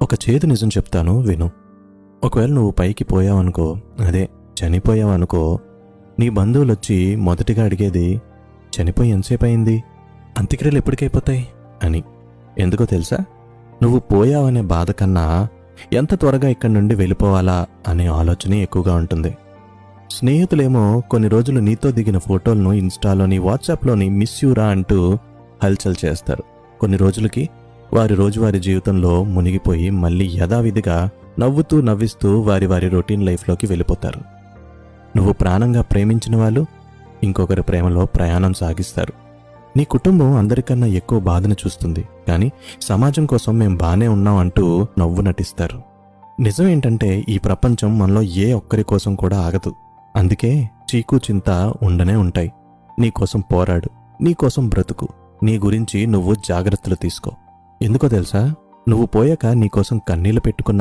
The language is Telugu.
ఒక చేదు నిజం చెప్తాను విను. ఒకవేళ నువ్వు పైకి పోయావనుకో, అదే చనిపోయావనుకో, నీ బంధువులొచ్చి మొదటిగా అడిగేది చనిపోయి ఎంతసేపు అయింది, అంత్యక్రియలు ఎప్పటికైపోతాయి అని. ఎందుకో తెలుసా? నువ్వు పోయావనే బాధ కన్నా ఎంత త్వరగా ఇక్కడి నుండి వెళ్ళిపోవాలా అనే ఆలోచనే ఎక్కువగా ఉంటుంది. స్నేహితులేమో కొన్ని రోజులు నీతో దిగిన ఫోటోలను ఇన్స్టాలోని వాట్సాప్లోని మిస్ యూరా అంటూ హల్చల్ చేస్తారు. కొన్ని రోజులకి వారి రోజువారీ జీవితంలో మునిగిపోయి మళ్ళీ యథావిధిగా నవ్వుతూ నవ్విస్తూ వారి వారి రొటీన్ లైఫ్లోకి వెళ్ళిపోతారు. నువ్వు ప్రాణంగా ప్రేమించిన వాళ్ళు ఇంకొకరి ప్రేమలో ప్రయాణం సాగిస్తారు. నీ కుటుంబం అందరికన్నా ఎక్కువ బాధను చూస్తుంది, కానీ సమాజం కోసం మేం బానే ఉన్నాం అంటూ నవ్వు నటిస్తారు. నిజం ఏంటంటే ఈ ప్రపంచం మనలో ఏ ఒక్కరి కోసం కూడా ఆగదు. అందుకే చీకు చింత ఉండనే ఉంటాయి. నీకోసం పోరాడు, నీకోసం బ్రతుకు, నీ గురించి నువ్వు జాగ్రత్తలు తీసుకో. ఎందుకో తెలుసా? నువ్వు పోయాక నీకోసం కన్నీళ్లు పెట్టుకున్న